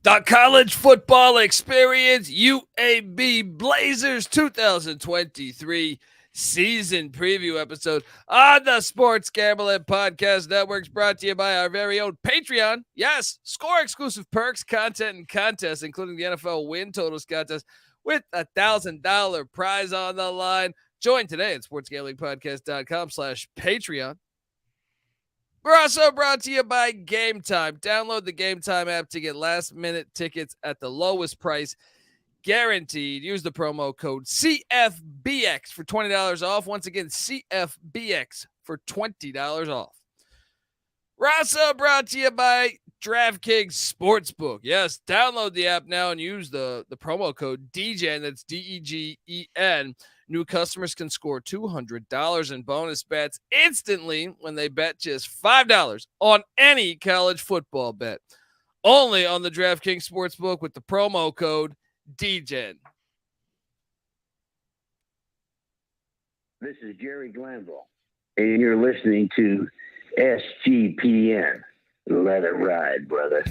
The college football experience, UAB Blazers 2023 season preview episode on the Sports Gambling Podcast Networks, brought to you by our very own Patreon. Yes, score exclusive perks, content, and contests, including the NFL win totals contest with $1,000 prize on the line. Join today at sportsgamblingpodcast.com/Patreon. We're also brought to you by Game Time. Download the Game Time app to get last-minute tickets at the lowest price, guaranteed. Use the promo code CFBX for $20 off. Once again, CFBX for $20 off. We're also brought to you by DraftKings Sportsbook. Yes, download the app now and use the promo code DGEN. That's DEGEN. New customers can score $200 in bonus bets instantly when they bet just $5 on any college football bet. Only on the DraftKings Sportsbook with the promo code DGEN. This is Jerry Glanville, and you're listening to SGPN. Let it ride, brother.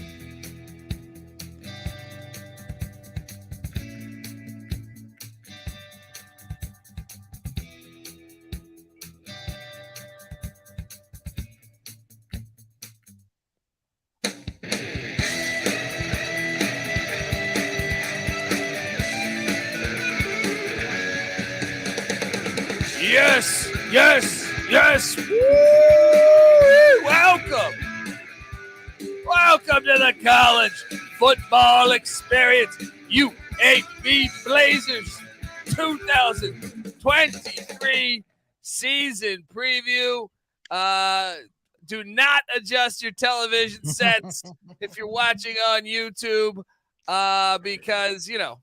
Yes, yes, yes. Woo! Welcome to the college football experience, UAB Blazers 2023 season preview. Do not adjust your television sets if you're watching on YouTube, because, you know,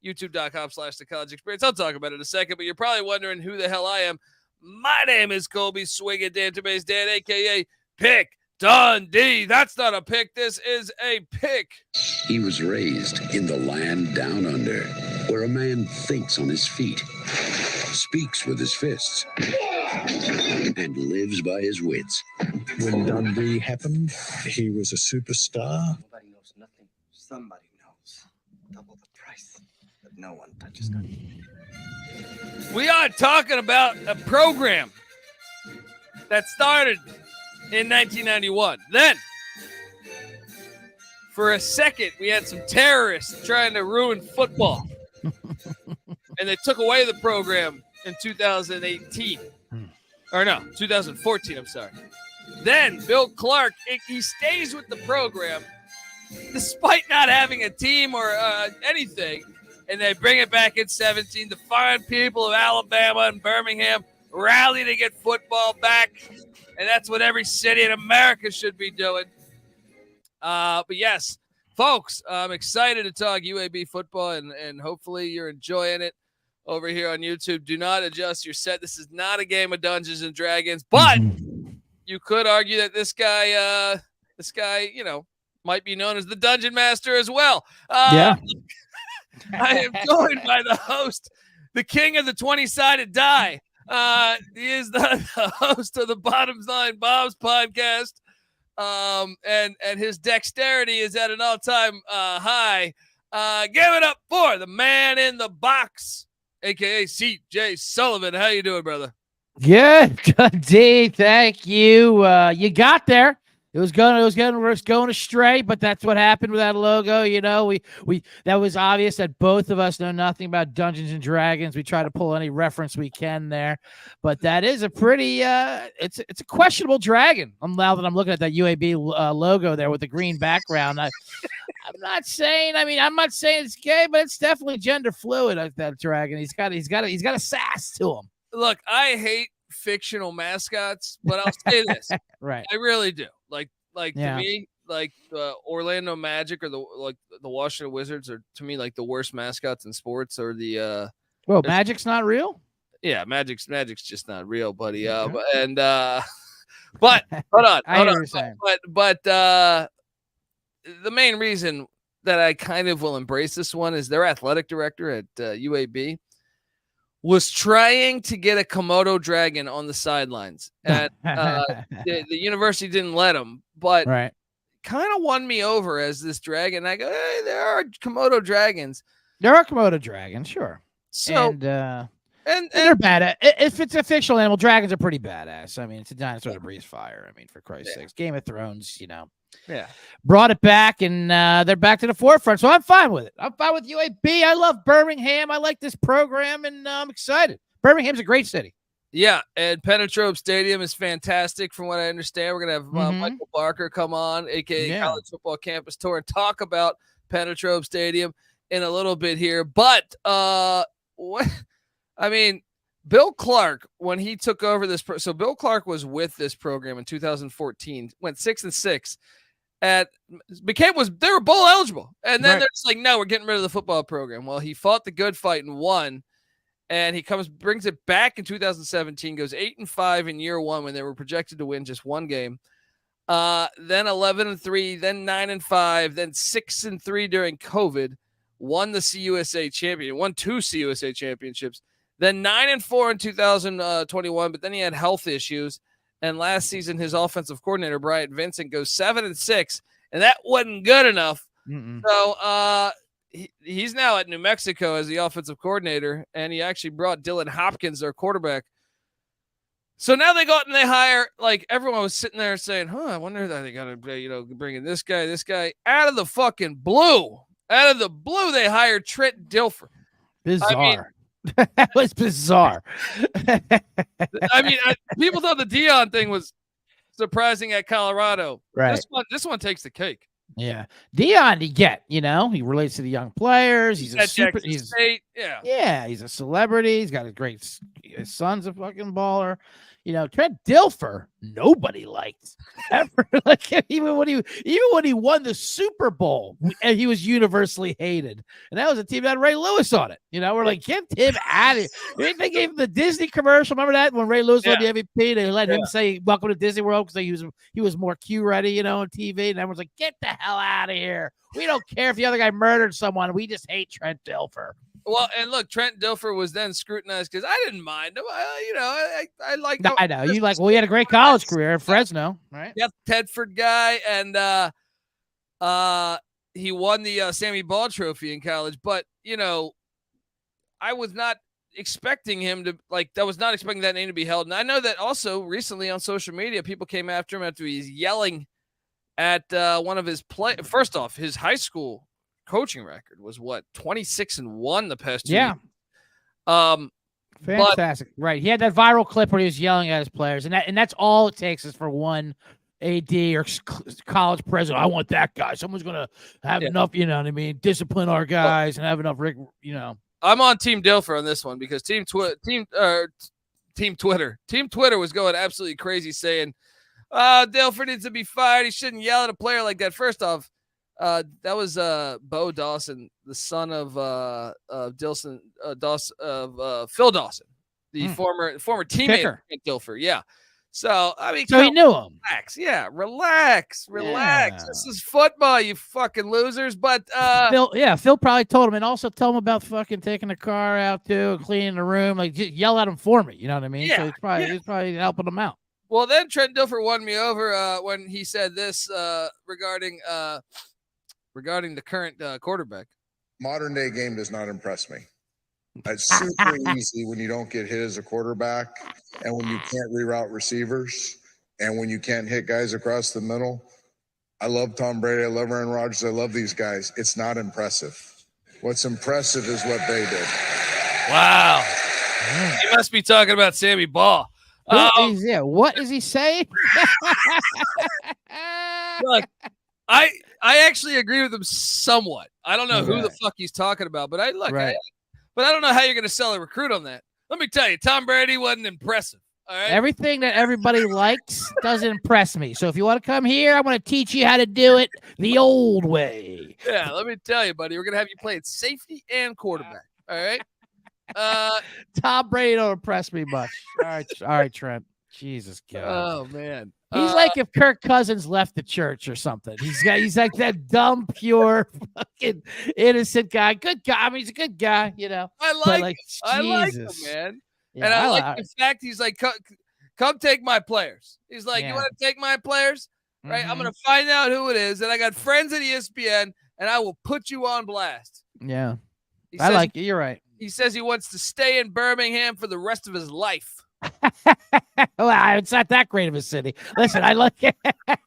youtube.com/the college experience. I'll talk about it in a second, but you're probably wondering who the hell I am. My name is Colby Swinging Dantabase Dan, a.k.a. Pick Dundee. That's not a pick. This is a pick. He was raised in the land down under, where a man thinks on his feet, speaks with his fists, and lives by his wits. When Dundee happened, he was a superstar. Nobody knows nothing. Somebody knows. Double the price, but no one touches Dundee. We are talking about a program that started in 1991. Then, for a second, we had some terrorists trying to ruin football. And they took away the program in 2018. Or no, 2014, I'm sorry. Then, Bill Clark, he stays with the program despite not having a team or anything. And they bring it back in 17. The fine people of Alabama and Birmingham rally to get football back. And that's what every city in America should be doing. But yes, folks, I'm excited to talk UAB football, and hopefully you're enjoying it over here on YouTube. Do not adjust your set. This is not a game of Dungeons and Dragons, but you could argue that this guy, you know, might be known as the Dungeon Master as well. Yeah. I am joined by the host, the king of the 20-sided die. He is the host of the Bottom Line Bombs podcast, and his dexterity is at an all-time high. Give it up for the man in the box, a.k.a. CJ Sullivan. How you doing, brother? Good, D. Thank you. You got there. It was going astray, but that's what happened with that logo. You know, we that was obvious that both of us know nothing about Dungeons and Dragons. We try to pull any reference we can there, but that is a pretty it's a questionable dragon. Now that I'm looking at that UAB logo there with the green background, I'm not saying it's gay, but it's definitely gender fluid. That dragon, he's got a sass to him. Look, I hate fictional mascots, but I'll say this. Right. I really do. Like Yeah. to me, like the Orlando Magic or the Washington Wizards are, to me, like the worst mascots in sports, or the Well, Magic's not real? yeah, Magic's just not real, buddy. But hold on. I hear what you're saying. But the main reason that I kind of will embrace this one is their athletic director at UAB was trying to get a Komodo dragon on the sidelines, and the university didn't let him. But Right. kind of won me over as this dragon. I go, hey, there are Komodo dragons. There are Komodo dragons, sure. So and they're bad. If it's a fictional animal, dragons are pretty badass. I mean, it's a dinosaur that breathes fire. I mean, for Christ's sakes, Game of Thrones, brought it back, and they're back to the forefront. So I'm fine with it. I'm fine with UAB. I love Birmingham. I like this program, and I'm excited. Birmingham's a great city. Yeah, and Penetrope Stadium is fantastic from what I understand. We're going to have Michael Barker come on, a.k.a. College Football Campus Tour, and talk about Penetrope Stadium in a little bit here. But, Bill Clark, when he took over this so Bill Clark was with this program in 2014, went 6-6, they were bowl eligible. And then they're just like, no, we're getting rid of the football program. Well, he fought the good fight and won. And he brings it back in 2017, goes 8-5 in year one when they were projected to win just one game. Then 11-3, then 9-5, then 6-3 during COVID. Won the CUSA champion, won 2 CUSA championships. Then 9-4 in 2021, but then he had health issues. And last season, his offensive coordinator, Bryant Vincent, goes 7-6, and that wasn't good enough. So he's now at New Mexico as the offensive coordinator, and he actually brought Dylan Hopkins, their quarterback. So now they go out and they hire, like, everyone was sitting there saying, I wonder if they got to, bring in this guy. Out of the fucking blue. Out of the blue, they hired Trent Dilfer. Bizarre. That was bizarre. People thought the Deion thing was surprising at Colorado. Right. This one takes the cake. Yeah, Deion, he relates to the young players. He's he's a celebrity. He's got his son's a fucking baller. Trent Dilfer, nobody liked ever. Like even when he won the Super Bowl, and he was universally hated. And that was a team that had Ray Lewis on it. We're like, get him out of here. They gave him the Disney commercial. Remember that when Ray Lewis won the MVP? They let him say "Welcome to Disney World" because he was more Q ready, on TV. And everyone's like, get the hell out of here. We don't care if the other guy murdered someone. We just hate Trent Dilfer. Well, and look, Trent Dilfer was then scrutinized because I didn't mind him. I like. I know you like. Well, he had a great college career at Fresno, right? Yeah, Tedford guy, and he won the Sammy Ball Trophy in college. But I was not expecting him to I was not expecting that name to be held. And I know that also recently on social media, people came after him after he's yelling at one of his First off, his high school coaching record was 26-1 the past 2 years. Fantastic. Right. He had that viral clip where he was yelling at his players, and that's all it takes is for one AD or college president. I want that guy. Someone's going to have enough, discipline our guys and have enough, I'm on Team Dilfer on this one because Team Twitter was going absolutely crazy saying, Dilfer needs to be fired. He shouldn't yell at a player like that. First off, that was Bo Dawson, the son of Phil Dawson, the former teammate of Dilfer. Yeah. So so he knew him. Relax. Yeah, relax. Yeah. This is football, you fucking losers. But Phil probably told him, and also tell him about fucking taking the car out too, and cleaning the room. Like, just yell at him for me. You know what I mean? Yeah, so he's probably helping him out. Well, then Trent Dilfer won me over when he said this regarding the current quarterback. Modern day game does not impress me. It's super easy when you don't get hit as a quarterback, and when you can't reroute receivers, and when you can't hit guys across the middle. I love Tom Brady. I love Aaron Rodgers. I love these guys. It's not impressive. What's impressive is what they did. Wow. He must be talking about Sammy Ball. What is he saying? Look, I actually agree with him somewhat. I don't know who the fuck he's talking about, but I don't know how you're going to sell a recruit on that. Let me tell you, Tom Brady wasn't impressive. All right? Everything that everybody likes doesn't impress me. So if you want to come here, I want to teach you how to do it the old way. Yeah, let me tell you, buddy. We're going to have you play at safety and quarterback. All right? Tom Brady don't impress me much. All right, Trent. Jesus God. Oh, man. He's like if Kirk Cousins left the church or something. He's like that dumb, pure, fucking innocent guy. Good guy. I mean, he's a good guy, I like him, man. Yeah, and I like the fact he's like, come take my players. He's like, you want to take my players? right? I'm going to find out who it is. And I got friends at ESPN, and I will put you on blast. Yeah. He I says, like it. You're right. He says he wants to stay in Birmingham for the rest of his life. Well, it's not that great of a city. Listen, I like it.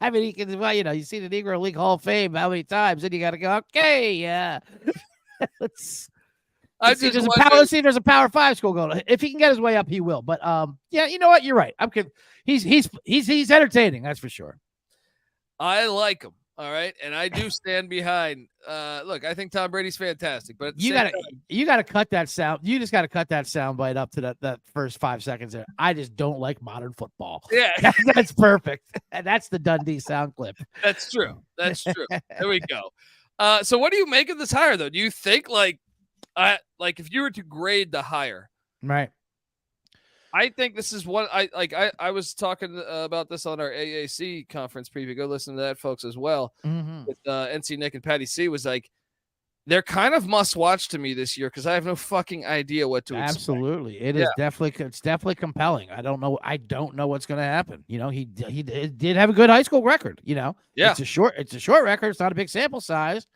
I mean, he can, well, you see the Negro League Hall of Fame how many times, and you got to go, okay, yeah. Let's see, there's a Power 5 school going. If he can get his way up, he will. But yeah, you know what? You're right. He's entertaining. That's for sure. I like him. All right, and I do stand behind. Look, I think Tom Brady's fantastic, but you gotta cut that sound. You just gotta cut that sound bite up to that first 5 seconds there. I just don't like modern football. Yeah, that's perfect. And that's the Dundee sound clip. That's true. That's true. There we go. So what do you make of this hire, though? Do you think like if you were to grade the hire, right? I think this is what I was talking about this on our AAC conference preview. Go listen to that, folks, as well. With NC Nick and Patty C was like, they're kind of must watch to me this year because I have no fucking idea what to expect. Absolutely. It's definitely compelling. I don't know what's going to happen. He did have a good high school record, Yeah. It's a short record. It's not a big sample size.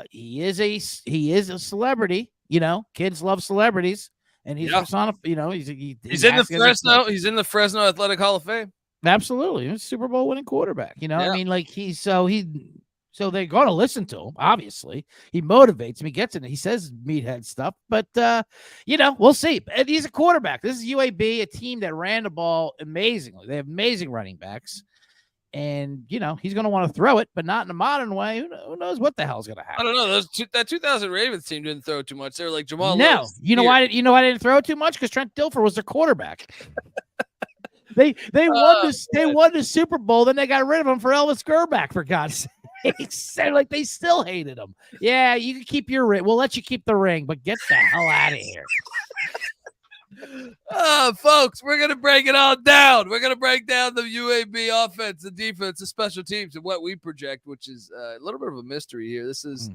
He is a celebrity, kids love celebrities. And he's he's in the Fresno. He's in the Fresno Athletic Hall of Fame. Absolutely, he's a Super Bowl winning quarterback. I mean, like so they're going to listen to him. Obviously, he motivates him. He gets in it. He says meathead stuff, but we'll see. And he's a quarterback. This is UAB, a team that ran the ball amazingly. They have amazing running backs. And, he's going to want to throw it, but not in a modern way. Who knows what the hell's going to happen? I don't know. That 2000 Ravens team didn't throw too much. They were like Jamal. No. Lewis why? You know why they didn't throw too much? Because Trent Dilfer was their quarterback. They won the Super Bowl. Then they got rid of him for Elvis Gerback, for God's sakes. Like they still hated him. Yeah, you can keep your ring. We'll let you keep the ring, but get the hell out of here. Folks, we're going to break it all down. We're going to break down the UAB offense, the defense, the special teams, and what we project, which is a little bit of a mystery here. This is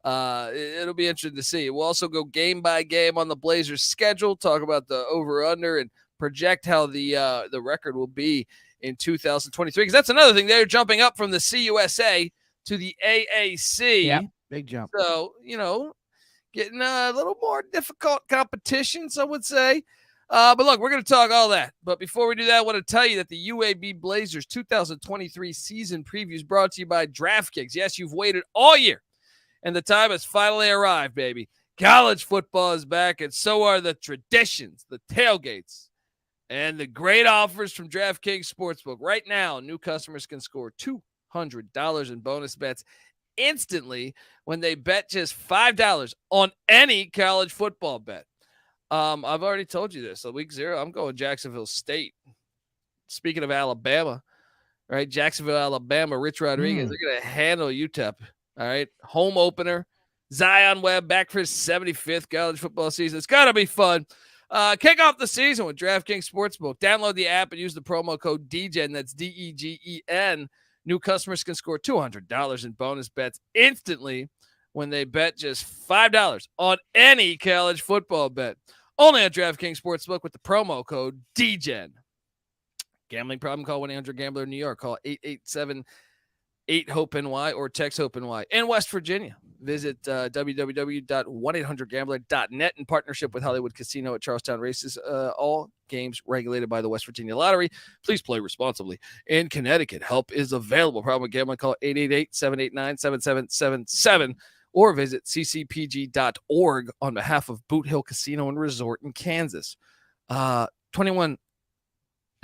it'll be interesting to see. We'll also go game by game on the Blazers schedule, talk about the over-under, and project how the record will be in 2023. Because that's another thing. They're jumping up from the CUSA to the AAC. Yeah, big jump. So, getting a little more difficult competition, some would say. But look, we're going to talk all that. But before we do that, I want to tell you that the UAB Blazers 2023 season preview is brought to you by DraftKings. Yes, you've waited all year, and the time has finally arrived, baby. College football is back, and so are the traditions, the tailgates, and the great offers from DraftKings Sportsbook. Right now, new customers can score $200 in bonus bets instantly when they bet just $5 on any college football bet. I've already told you this. So week 0, I'm going Jacksonville State. Speaking of Alabama, right? Jacksonville, Alabama, Rich Rodriguez, they're going to handle UTEP. All right. Home opener. Zion Webb back for his 75th college football season. It's got to be fun. Kick off the season with DraftKings Sportsbook. Download the app and use the promo code DGEN. That's DEGEN. New customers can score $200 in bonus bets instantly when they bet just $5 on any college football bet. Only on DraftKings Sportsbook with the promo code DGEN. Gambling problem? Call 1-800-GAMBLER in New York. Call 888-8-HOPE-NY or text HOPE-NY. In West Virginia, visit www.1800gambler.net in partnership with Hollywood Casino at Charlestown Races. All games regulated by the West Virginia Lottery. Please play responsibly. In Connecticut, help is available. Problem with gambling? Call 888-789-7777 or visit ccpg.org on behalf of Boot Hill Casino and Resort in Kansas. 21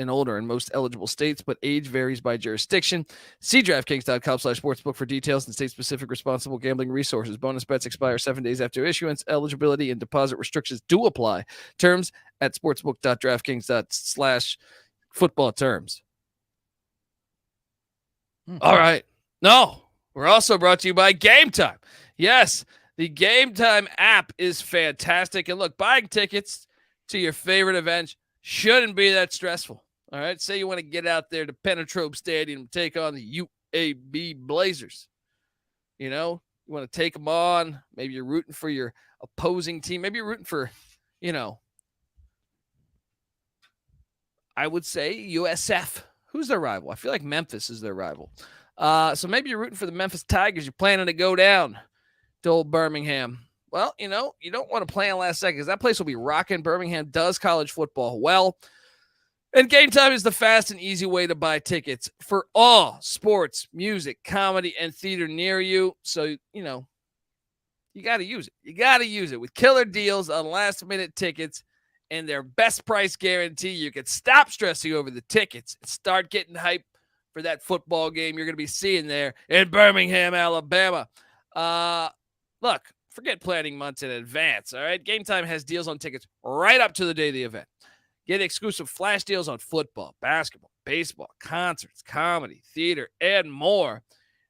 and older in most eligible states, but age varies by jurisdiction. See DraftKings.com/sportsbook for details and state-specific responsible gambling resources. Bonus bets expire 7 days after issuance. Eligibility and deposit restrictions do apply. Terms at sportsbook.draftkings.com/football terms. All right. No, we're also brought to you by Game Time. Yes, the Game Time app is fantastic. And look, buying tickets to your favorite events shouldn't be that stressful. All right. Say you want to get out there to Penetrope Stadium and take on the UAB Blazers. You want to take them on. Maybe you're rooting for your opposing team. Maybe you're rooting for, I would say USF. Who's their rival? I feel like Memphis is their rival. So maybe you're rooting for the Memphis Tigers. You're planning to go down to old Birmingham. Well, you don't want to play in last second because that place will be rocking. Birmingham does college football well. And Game Time is the fast and easy way to buy tickets for all sports, music, comedy, and theater near you. So, you got to use it. You got to use it with killer deals on last-minute tickets and their best price guarantee. You can stop stressing over the tickets and start getting hype for that football game you're going to be seeing there in Birmingham, Alabama. Look, forget planning months in advance, all right? Game Time has deals on tickets right up to the day of the event. Get exclusive flash deals on football, basketball, baseball, concerts, comedy, theater, and more.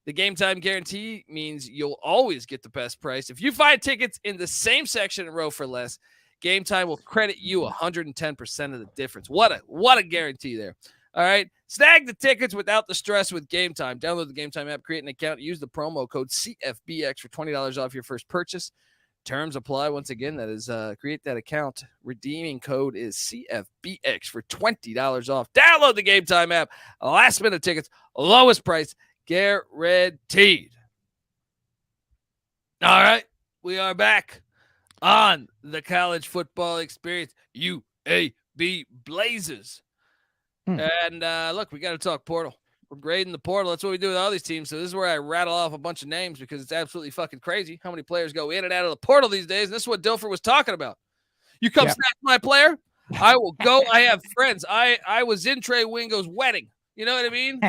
The Game Time guarantee means you'll always get the best price. If you find tickets in the same section and row for less, Game Time will credit you 110% of the difference. What a guarantee there. All right. Snag the tickets without the stress with Game Time. Download the Game Time app, create an account, use the promo code CFBX for $20 off your first purchase. Terms apply. Once again, that is create that account. Redeeming code is CFBX for $20 off. Download the Game Time app. Last minute tickets, lowest price, guaranteed. All right. We are back on the college football experience. UAB Blazers. And look, we got to talk portal. We're grading the portal. That's what we do with all these teams. So this is where I rattle off a bunch of names because it's absolutely fucking crazy how many players go in and out of the portal these days. And this is what Dilfer was talking about. You come snatch my player, I will go. I have friends. I was in Trey Wingo's wedding. You know what I mean?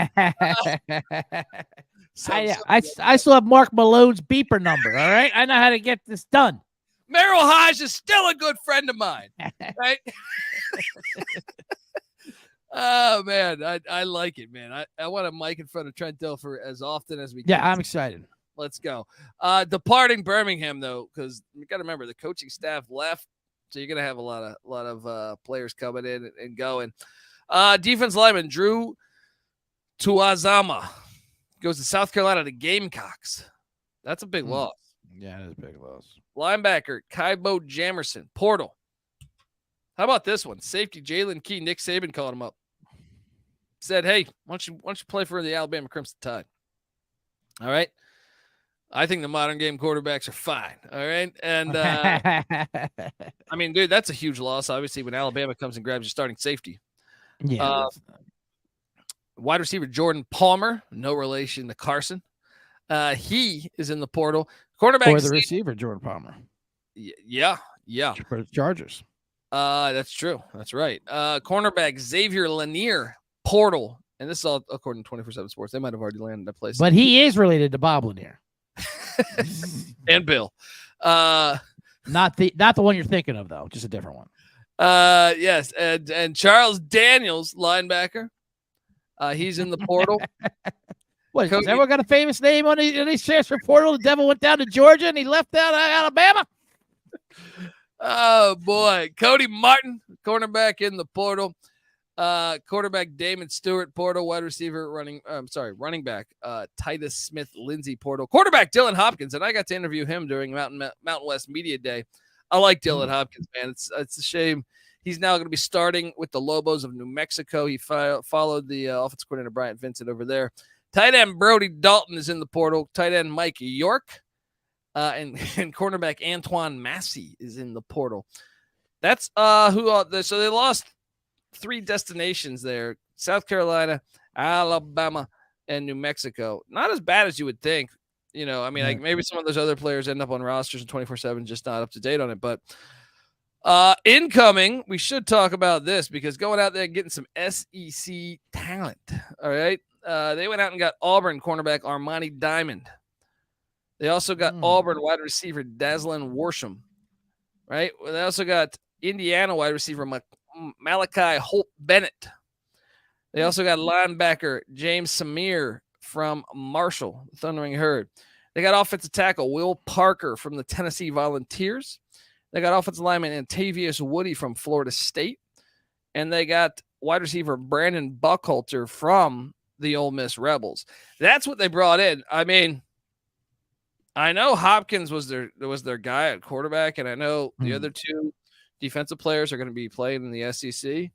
I still have Mark Malone's beeper number. All right. I know how to get this done. Merrill Hodge is still a good friend of mine. Right? Oh, man. I like it, man. I want a mic in front of Trent Dilfer as often as we can. Yeah, I'm excited. Let's go. Departing Birmingham, though, because you got to remember the coaching staff left. So you're going to have a lot of players coming in and going. Defense lineman Drew Tuazama goes to South Carolina to Gamecocks. That's a big loss. Yeah, it is a big loss. Linebacker Kaibo Jamerson, portal. How about this one? Safety Jalen Key, Nick Saban called him up. Said, hey, why don't you play for the Alabama Crimson Tide? All right. I think the modern game quarterbacks are fine. All right. And I mean, dude, that's a huge loss. Obviously, when Alabama comes and grabs your starting safety. Yeah. Wide receiver Jordan Palmer, no relation to Carson. He is in the portal. Cornerback or the receiver Jordan Palmer. Yeah. For the Chargers. That's true. That's right. Cornerback Xavier Lanier, portal. And this is all according to 24/7 Sports. They might have already landed that place. But he is related to Bob Lanier. And Bill. Not the one you're thinking of, though. Just a different one. Yes. And Charles Daniels, linebacker. He's in the portal. What, has everyone got a famous name on his transfer portal? The devil went down to Georgia and he left out Alabama. Oh, boy. Cody Martin, cornerback in the portal. Quarterback Damon Stewart, portal. Wide receiver running back Titus Smith, Lindsay, portal. Quarterback Dylan Hopkins, and I got to interview him during Mountain West Media Day. I like Dylan Hopkins, man. It's a shame. He's now going to be starting with the Lobos of New Mexico. He followed the offensive coordinator Bryant Vincent over there. Tight end Brody Dalton is in the portal. Tight end Mike York. And cornerback Antoine Massey is in the portal. That's so they lost 3 destinations there: South Carolina, Alabama, and New Mexico. Not as bad as you would think. Like maybe some of those other players end up on rosters in 24/7, just not up to date on it. But incoming, we should talk about this because going out there and getting some SEC talent. All right. They went out and got Auburn cornerback Armani Diamond. They also got Auburn wide receiver Daslin Worsham. Right. They also got Indiana wide receiver Malachi Holt Bennett. They also got linebacker James Samir from Marshall, Thundering Herd. They got offensive tackle Will Parker from the Tennessee Volunteers. They got offensive lineman Antavius Woody from Florida State. And they got wide receiver Brandon Buckhalter from the Ole Miss Rebels. That's what they brought in. I mean, I know Hopkins was their guy at quarterback, and I know the other 2 defensive players are going to be playing in the SEC.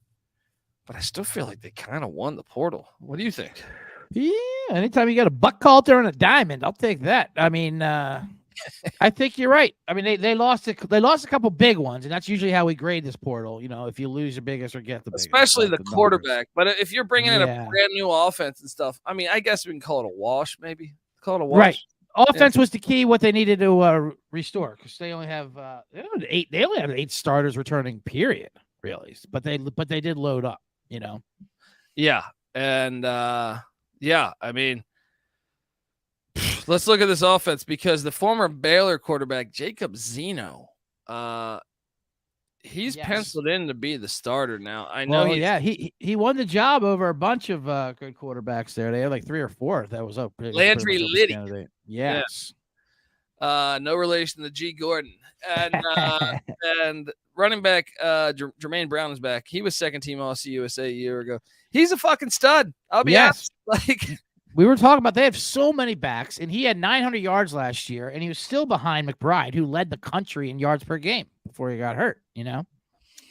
but I still feel like they kind of won the portal. What do you think? Yeah, anytime you got a buck Calter and a diamond, I'll take that. I mean, I think you're right. I mean, they lost a couple big ones, and that's usually how we grade this portal. You know, if you lose your biggest or get the biggest, Especially the numbers. quarterback. But if you're bringing in a brand new offense and stuff, I mean, I guess we can call it a wash, maybe. Call it a wash. Right. Offense was the key. What they needed to restore, because they only have eight. They only have 8 starters returning. Period. Really, but they did load up. You know. Yeah, and yeah, I mean, let's look at this offense, because the former Baylor quarterback Jacob Zeno, he's penciled in to be the starter now. I know. He won the job over a bunch of good quarterbacks there. They had like 3 or 4. That was up. Landry Liddy. Yes. No relation to G. Gordon. And and running back Jermaine Brown is back. He was second team All-USA a year ago. He's a fucking stud. I'll be honest. Like, we were talking about, they have so many backs, and he had 900 yards last year, and he was still behind McBride, who led the country in yards per game before he got hurt, you know?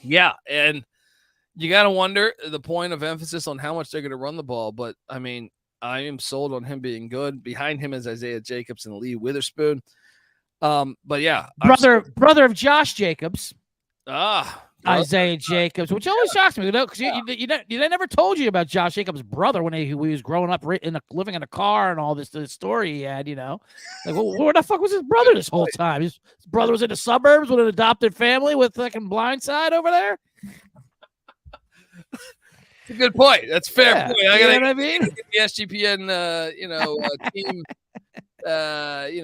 Yeah, and you got to wonder the point of emphasis on how much they're going to run the ball, but, I mean, I am sold on him being good. Behind him is Isaiah Jacobs and Lee Witherspoon. But, yeah. Brother of Josh Jacobs. Isaiah Jacobs, which always shocks me, because they never told you about Josh Jacobs' brother when he was growing up living in a car and all this story he had, you know. Like, well, where the fuck was his brother this whole time? His brother was in the suburbs with an adopted family with fucking Blindside over there. That's a good point. That's a fair point. I gotta, know what I mean? Get the SGPN, team,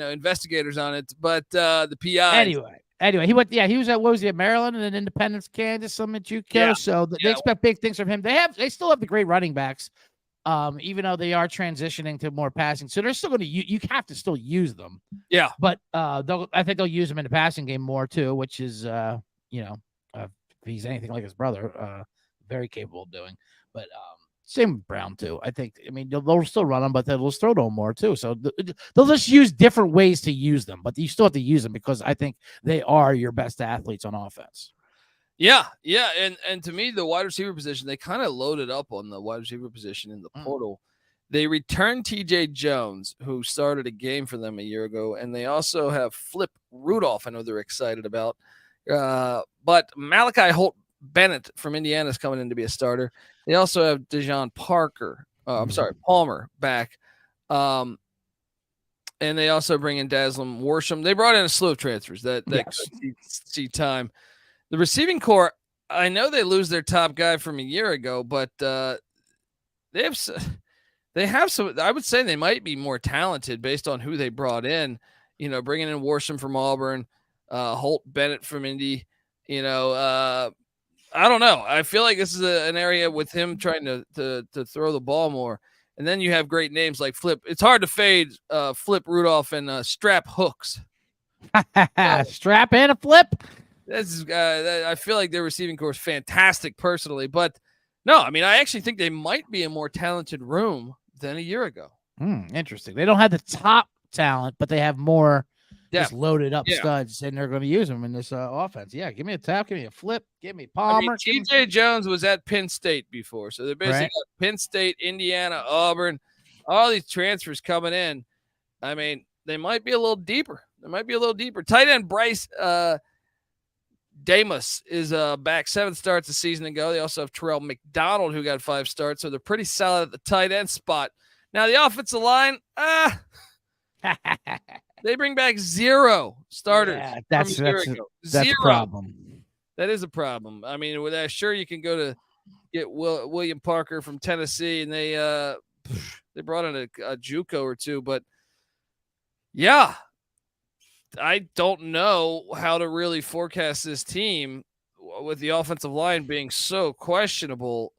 investigators on it, but the PI. Anyway, he went. Yeah, he was at, what was he, at Maryland and then Independence, Kansas, some at JUCO. Yeah. So they expect big things from him. They still have the great running backs, even though they are transitioning to more passing. So they're still going to. You have to still use them. Yeah, but I think they'll use him in the passing game more too, which is if he's anything like his brother, very capable of doing. But same with Brown too. I think. I mean, they'll still run them, but they'll throw to him more too. So they'll just use different ways to use them, but you still have to use them, because I think they are your best athletes on offense. Yeah, and to me, the wide receiver position, they kind of loaded up on the wide receiver position in the portal. They returned T.J. Jones, who started a game for them a year ago, and they also have Flip Rudolph. I know they're excited about, but Malachi Holt Bennett from Indiana is coming in to be a starter. They also have Tejhaun Palmer back. And they also bring in Daslem Worsham. They brought in a slew of transfers that see time. The receiving core, I know they lose their top guy from a year ago, but they have some. I would say they might be more talented based on who they brought in. Bringing in Worsham from Auburn, Holt Bennett from Indy. I don't know. I feel like this is an area with him trying to throw the ball more. And then you have great names like Flip. It's hard to fade Flip Rudolph and Strap Hooks. Strap and a Flip. I feel like their receiving core is fantastic personally. But no, I mean, I actually think they might be a more talented room than a year ago. Interesting. They don't have the top talent, but they have more just loaded up studs, and they're going to use them in this offense. Yeah, give me a tap, give me a Flip, give me Palmer. T.J. Jones was at Penn State before, so they're basically got Penn State, Indiana, Auburn, all these transfers coming in. I mean, they might be a little deeper. Tight end Bryce Damus is back, 7 starts a season ago. They also have Terrell McDonald, who got 5 starts, so they're pretty solid at the tight end spot. Now, the offensive line, they bring back 0 starters. Yeah, that's a problem. That is a problem. I mean, with that, sure, you can go to get William Parker from Tennessee, and they brought in a JUCO or 2, but yeah, I don't know how to really forecast this team with the offensive line being so questionable.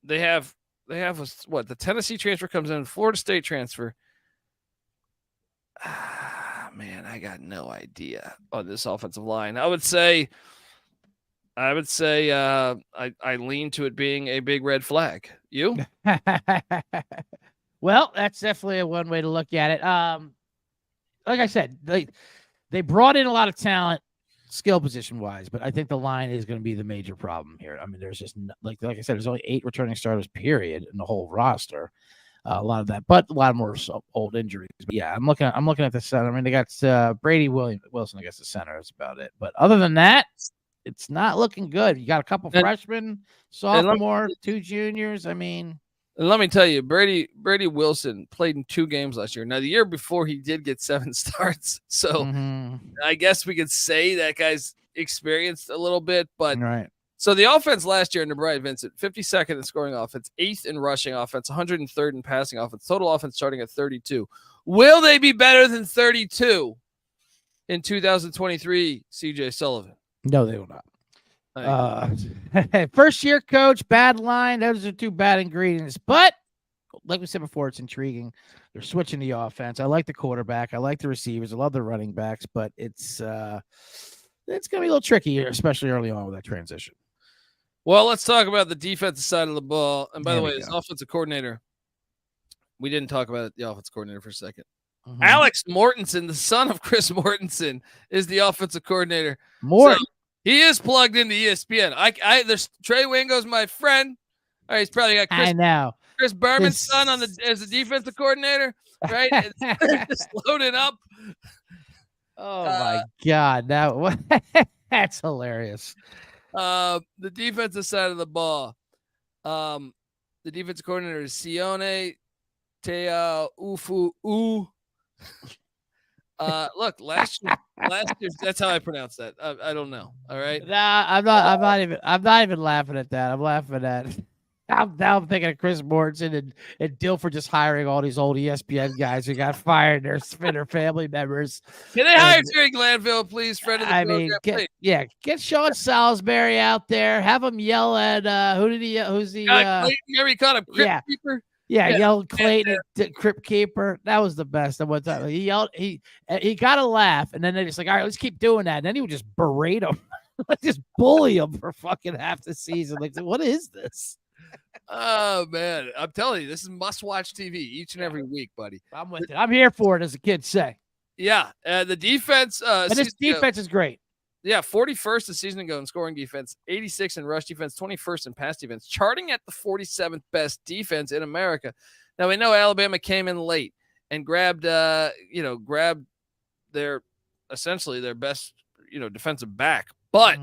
They have the Tennessee transfer comes in, Florida State transfer. Man, I got no idea on this offensive line. I would say I lean to it being a big red flag. You? Well, that's definitely one way to look at it. Like I said, they brought in a lot of talent. skill position wise, but I think the line is going to be the major problem here. I mean, there's just like I said, there's only 8 returning starters, period, in the whole roster. A lot of that, but a lot more old injuries. But yeah, I'm looking at the center. I mean, they got Brady Wilson, I guess, the center. That's about it. But other than that, it's not looking good. You got a couple freshmen, sophomore, 2 juniors. I mean, let me tell you, Brady Wilson played in 2 games last year. Now, the year before, he did get 7 starts. So I guess we could say that guy's experienced a little bit. But right. So the offense last year under Brian Vincent, 52nd in scoring offense, 8th in rushing offense, 103rd in passing offense, total offense starting at 32. Will they be better than 32 in 2023, CJ Sullivan? No, they will not. First year coach, bad line. Those are 2 bad ingredients. But like we said before, it's intriguing. They're switching the offense. I like the quarterback. I like the receivers. I love the running backs, but it's going to be a little tricky here, especially early on with that transition. Well, let's talk about the defensive side of the ball. And by the way, his offensive coordinator, we didn't talk about the offensive coordinator for a second. Alex Mortensen, the son of Chris Mortensen, is the offensive coordinator. So he is plugged into ESPN. There's Trey Wingo's my friend. All right, he's probably got Chris Berman's son as the defensive coordinator, right? It's loaded up. Oh my God! That's hilarious. The defensive side of the ball. The defensive coordinator is Sione Tejhaun. Look, last year, that's how I pronounce that. I don't know. All right. Nah, I'm not even laughing at that. I'm laughing at. I'm thinking of Chris Mortensen and Dilfer just hiring all these old ESPN guys who got fired. Their spinner family members. Can they hire Terry Glanville, please, friend of the program? Get Sean Salisbury out there. Have him yell at who's the Clayton, you caught him, Crypt Keeper. Yeah, yelled Clayton at Crypt Keeper. That was the best. At one time he yelled, he got a laugh, and then they just like, all right, let's keep doing that. And then he would just berate him, just bully him for fucking half the season. Like, what is this? Oh man, I'm telling you, this is must-watch TV each and every week, buddy. I'm with it. I'm here for it, as the kids say. Yeah, the defense. And this defense is great. Yeah, 41st the season ago in scoring defense, 86 in rush defense, 21st in pass defense, charting at the 47th best defense in America. Now we know Alabama came in late and grabbed their essentially their best defensive back, but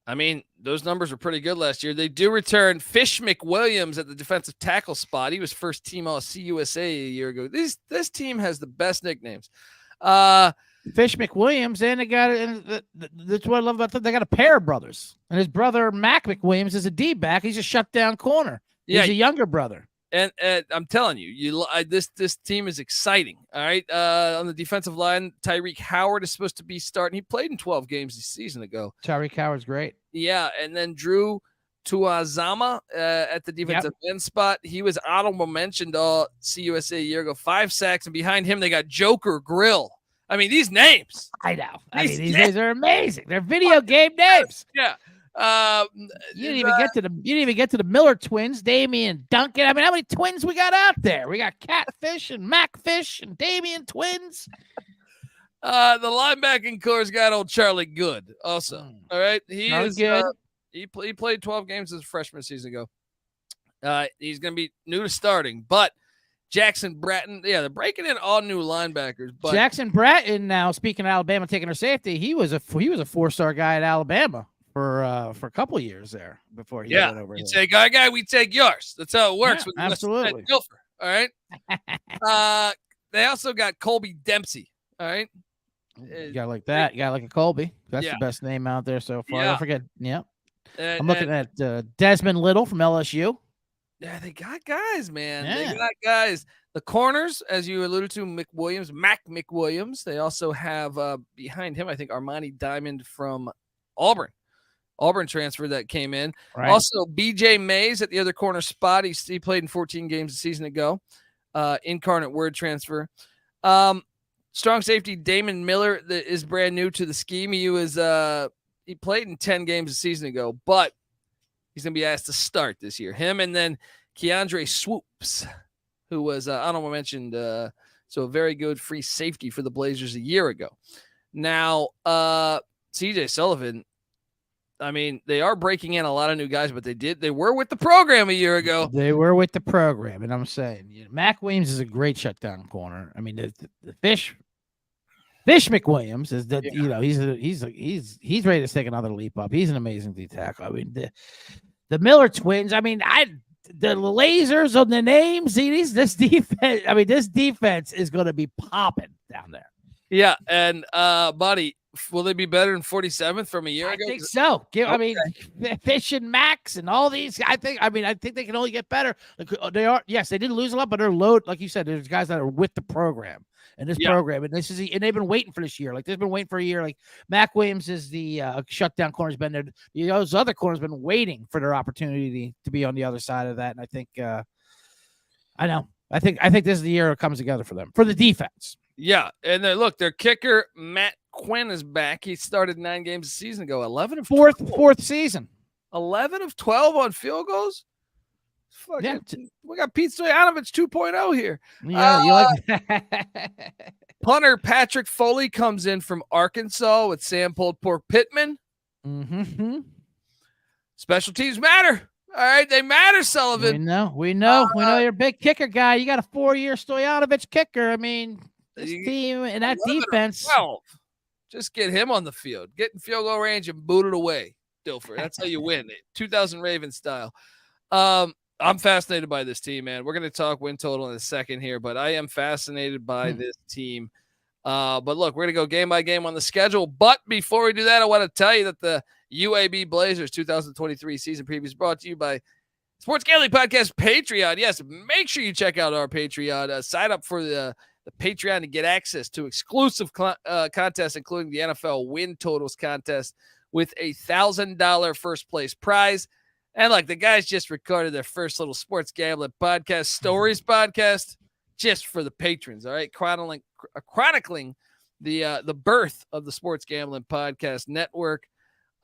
I mean, those numbers were pretty good last year. They do return Fish McWilliams at the defensive tackle spot. He was first team all CUSA a year ago. This team has the best nicknames. Fish McWilliams, and they got that's what I love about them. They got a pair of brothers, and his brother Mac McWilliams is a D-back. He's a shutdown corner. He's a younger brother. And I'm telling you, this team is exciting. All right, on the defensive line, Tyreek Howard is supposed to be starting. He played in 12 games this season ago. Tyreek Howard's great. Yeah, and then Drew Tuazama at the defensive end spot. He was honorable mentioned all CUSA a year ago. 5 sacks, and behind him they got Joker Grill. I mean, these names. I know. These names are amazing. They're video game names. Yeah. You didn't even get to the Miller twins, Damian Duncan. I mean, how many twins we got out there? We got Catfish and Macfish and Damian twins. The linebacking core's got old Charlie Good also. All right. He played 12 games as a freshman season ago. He's going to be new to starting, but Jackson Bratton, they're breaking in all new linebackers. But Jackson Bratton, now speaking of Alabama taking her safety, he was a 4-star guy at Alabama for a couple of years there before he went over. You take our guy, we take yours. That's how it works. Yeah, absolutely. Dilfer, all right. They also got Colby Dempsey. All right. You got like that. You got like a Colby. That's the best name out there so far. Don't forget. Yeah. I'm looking at Desmond Little from LSU. Yeah, they got guys, man. Yeah. They got guys. The corners, as you alluded to, Mac McWilliams. They also have behind him, I think, Armani Diamond from Auburn. Auburn transfer that came in. Right. Also, BJ Mays at the other corner spot. He played in 14 games a season ago. Incarnate Word transfer. Strong safety Damon Miller that is brand new to the scheme. He played in 10 games a season ago, but he's going to be asked to start this year. Him and then Keandre Swoops, who was honorable mentioned So a very good free safety for the Blazers a year ago. Now, CJ Sullivan, I mean, they are breaking in a lot of new guys, but they were with the program a year ago. They were with the program, and I'm saying, Mac Williams is a great shutdown corner. I mean, the Fish McWilliams is that he's ready to take another leap up. He's an amazing D tackle. I mean, the Miller twins. I mean, the lasers on the names. This defense. I mean, this defense is going to be popping down there. Yeah, and buddy, will they be better than 47th from a year ago? I think so. I mean, Fish and Max and all these. I think they can only get better. They are. Yes, they did lose a lot, but they're low. Like you said, there's guys that are with the program and this program, and they've been waiting for this year. Like they've been waiting for a year. Like Mac Williams is the shutdown corner's been there. Those other corners been waiting for their opportunity to be on the other side of that. And I think, I think this is the year it comes together for them for the defense. Yeah, and look, their kicker Matt Quinn is back. He started 9 games a season ago. 11 of fourth season. 11 of 12 on field goals. Yeah, we got Pete Stoyanovich 2.0 here. Yeah, you like punter Patrick Foley comes in from Arkansas with Sam Pittman. Mm-hmm. Special teams matter. All right, they matter, Sullivan. We know you're a big kicker guy. You got a 4-year Stoyanovich kicker. I mean, this team and that defense. 12. Just get him on the field. Get in field goal range and boot it away, Dilfer. That's how you win. 2000 Ravens style. I'm fascinated by this team, man. We're going to talk win total in a second here, but I am fascinated by this team. But look, we're going to go game by game on the schedule. But before we do that, I want to tell you that the UAB Blazers 2023 season preview is brought to you by Sports Gambling Podcast Patreon. Yes, make sure you check out our Patreon. Sign up for the Patreon to get access to exclusive contests, including the NFL win totals contest with a $1,000 first place prize. And like the guys just recorded their first little sports gambling podcast, Stories podcast, just for the patrons. All right, chronicling the birth of the Sports Gambling Podcast Network.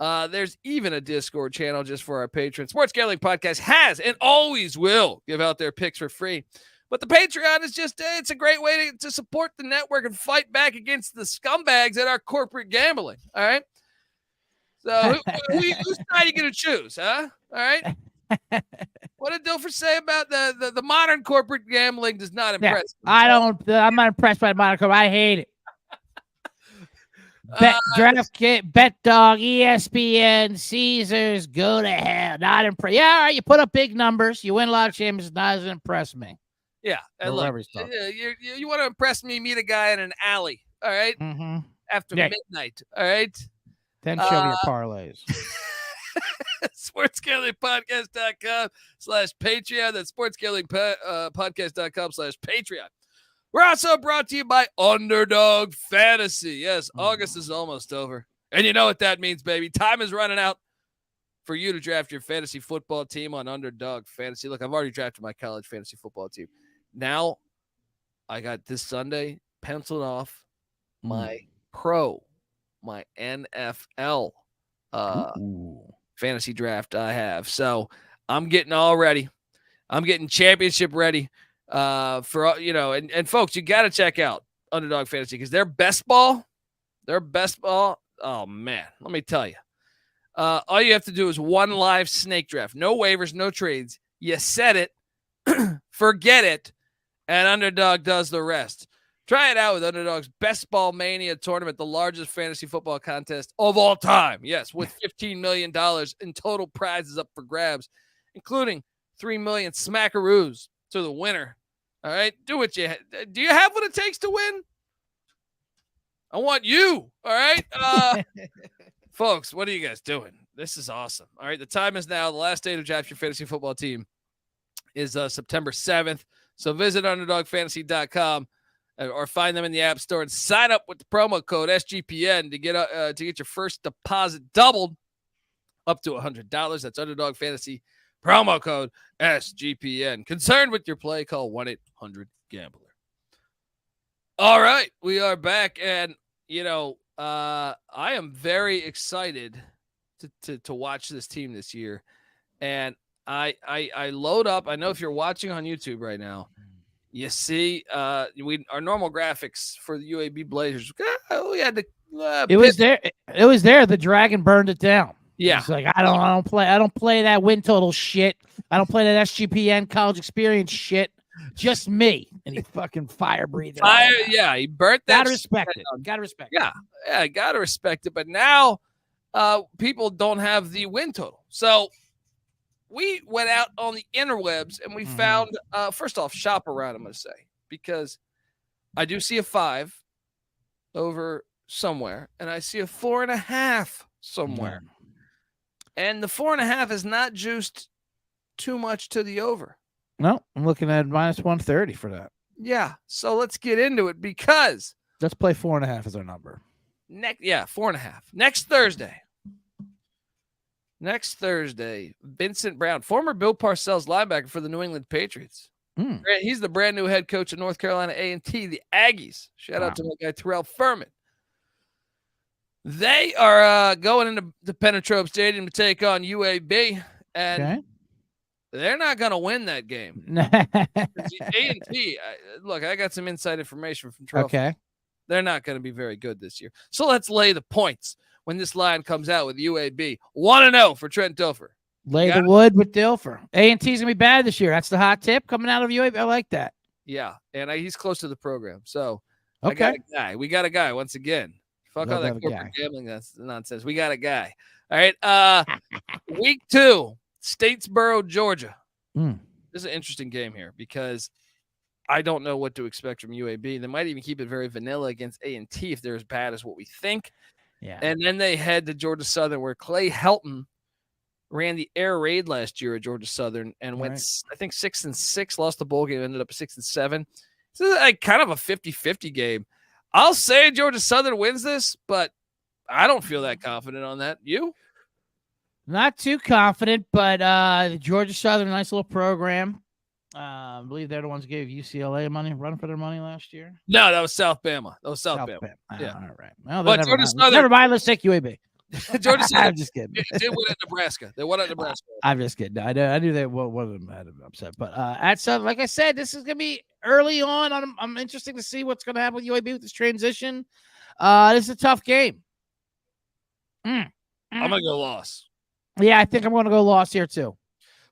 There's even a Discord channel just for our patrons. Sports Gambling Podcast has and always will give out their picks for free. But the Patreon is it's a great way to support the network and fight back against the scumbags that are corporate gambling. All right. So whose side are you going to choose, huh? All right. What did Dilfer say about the modern corporate gambling does not impress me? I'm not impressed by modern corporate. I hate it. Bet Dog, ESPN, Caesars, go to hell. Not impressed. Yeah, all right. You put up big numbers. You win a lot of championships. Doesn't impress me. Yeah. And look, you want to impress me, meet a guy in an alley. All right. Mm-hmm. After midnight. All right. Then show me your parlays. SportsGamblingPodcast.com/Patreon. That's SportsGamblingPodcast.com/Patreon. We're also brought to you by Underdog Fantasy. Yes, August is almost over. And you know what that means, baby. Time is running out for you to draft your fantasy football team on Underdog Fantasy. Look, I've already drafted my college fantasy football team. Now, I got this Sunday penciled off my NFL fantasy draft I have. So I'm getting all ready. I'm getting championship ready for, and folks, you got to check out Underdog Fantasy because their best ball, oh man, let me tell you. All you have to do is one live snake draft. No waivers, no trades. You set it, forget it, and Underdog does the rest. Try it out with Underdog's Best Ball Mania tournament, the largest fantasy football contest of all time. Yes, with $15 million in total prizes up for grabs, including $3 million smackaroos to the winner. All right, do you have what it takes to win? I want you. All right, folks, what are you guys doing? This is awesome. All right, the time is now. The last day to draft your fantasy football team is September 7th. So visit UnderdogFantasy.com. Or find them in the App Store and sign up with the promo code SGPN to get your first deposit doubled up to $100. That's Underdog Fantasy promo code SGPN. Concerned with your play? Call 1-800-GAMBLER. All right, we are back, and I am very excited to watch this team this year. And I load up. I know if you're watching on YouTube right now, You see, our normal graphics for the UAB Blazers, we had to. It was there. It was there. The Dragon burned it down. Yeah, it's like I don't play that win total shit. I don't play that SGPN college experience shit. Just me. And he fucking fire breathed. Yeah, he burnt that. Gotta respect it. Gotta respect it. Yeah, gotta respect it. But now, people don't have the win total, so. We went out on the interwebs and we found, first off, shop around, I'm going to say, because I do see a 5 over somewhere and I see a 4.5 somewhere. And the 4.5 is not juiced too much to the over. No, I'm looking at -130 for that. Yeah. So let's get into it because. Let's play 4.5 as our number. 4.5. Next Thursday, Vincent Brown, former Bill Parcells linebacker for the New England Patriots. He's the brand new head coach of North Carolina A&T, the Aggies. Shout out to my guy, Terrell Furman. They are going into the Penetrope Stadium to take on UAB, and they're not going to win that game. A&T, look, I got some inside information from Terrell. Okay. They're not going to be very good this year. So let's lay the points. When this line comes out with UAB, 1-0 for Trent Dilfer. Lay the wood with Dilfer. A&T's gonna be bad this year. That's the hot tip coming out of UAB. I like that. Yeah, and he's close to the program. So okay. I got a guy. We got a guy once again. Fuck all that corporate gambling. That's nonsense. We got a guy. All right. Week 2, Statesboro, Georgia. This is an interesting game here because I don't know what to expect from UAB. They might even keep it very vanilla against A&T if they're as bad as what we think. Yeah. And then they head to Georgia Southern where Clay Helton ran the air raid last year at Georgia Southern and went, I think, 6-6, lost the bowl game, ended up 6-7. So like kind of a 50-50 game. I'll say Georgia Southern wins this, but I don't feel that confident on that. You? Not too confident, but Georgia Southern, nice little program. I believe they're the ones who gave UCLA run for their money last year. No, that was South Bama. Bama. Yeah. All right. Well, but Georgia Southern. Never mind. Let's take UAB. Georgia Southern. I'm just kidding. Did win at Nebraska. They won at Nebraska. I'm just kidding. I knew that one of them had an upset. But at Southern, like I said, this is going to be early on. I'm interested to see what's going to happen with UAB with this transition. This is a tough game. I'm going to go loss. Yeah, I think I'm going to go loss here too.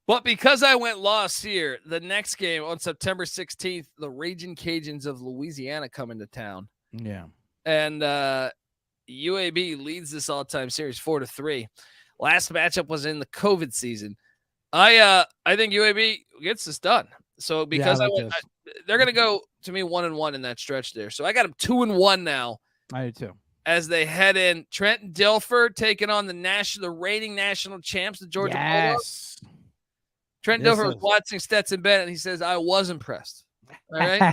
But because I went loss here, the next game on September 16th, the Raging Cajuns of Louisiana come into town. Yeah. And UAB leads this all-time series 4-3. Last matchup was in the COVID season. I think UAB gets this done. So because they're going to go, to me, 1-1 in that stretch there. So I got them 2-1 now. I do too. As they head in, Trent Dilfer taking on the reigning national champs, the Georgia Bulldogs. Trent Dilfer was watching Stetson Bennett, and he says, I was impressed. All right?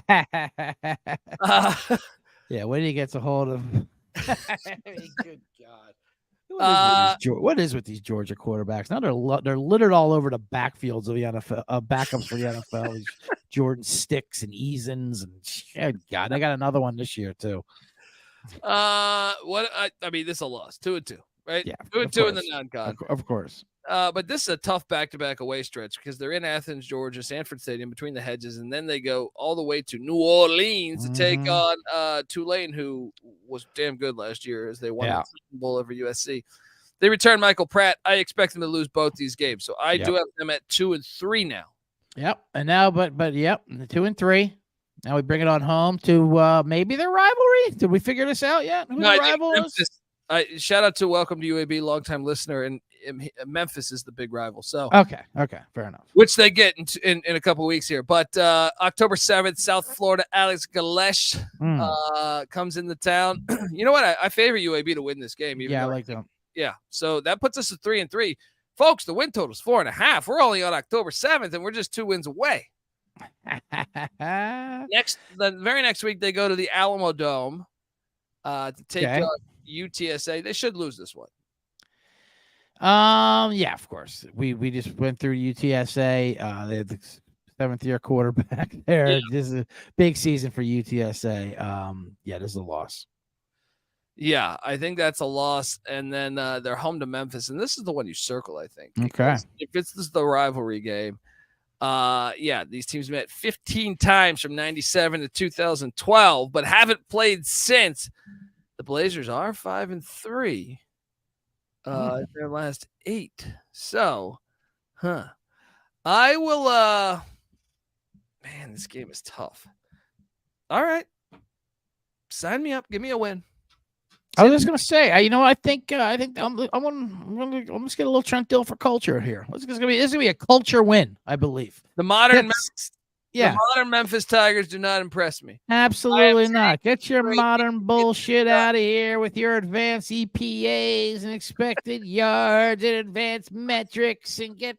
Yeah, when he gets a hold of good God. What is with these Georgia quarterbacks? Now they're littered all over the backfields of the NFL, backups for the NFL. Jordan Sticks and Easons, and God, they got another one this year too. I mean, this is a loss. 2-2, right? Yeah, 2-2 in the non-con. Of course. But this is a tough back-to-back away stretch because they're in Athens, Georgia, Sanford Stadium, between the hedges, and then they go all the way to New Orleans to take on Tulane, who was damn good last year as they won the Super Bowl over USC. They return Michael Pratt. I expect them to lose both these games, so I do have them at 2-3 now. Yep, and now, but 2-3. Now we bring it on home to maybe their rivalry. Did we figure this out yet? Who the rival is? Shout out to Welcome to UAB, longtime listener, and Memphis is the big rival. So okay, fair enough. Which they get in a couple of weeks here. But October 7th, South Florida, Alex Galesh comes into town. You know what? I favor UAB to win this game. I like that. Yeah, so that puts us at 3-3. Folks, the win total is 4.5. We're only on October 7th, and we're just 2 wins away. The very next week, they go to the Alamo Dome to take on UTSA. They should lose this one. Yeah, of course. We just went through UTSA. They had the 7th-year quarterback there. Yeah. This is a big season for UTSA. This is a loss. Yeah, I think that's a loss. And then they're home to Memphis, and this is the one you circle, I think. Okay. If this is the rivalry game, These teams met 15 times from 97 to 2012, but haven't played since. The Blazers are 5-3 in their last 8. So, I will, man, this game is tough. All right. Sign me up. Give me a win. I was just gonna say, I think I'm just get a little Trent Dilfer culture here. This is gonna be a culture win, I believe. The modern Memphis Tigers do not impress me. Absolutely not. Get your modern bullshit out of here with your advanced EPAs and expected yards and advanced metrics, and get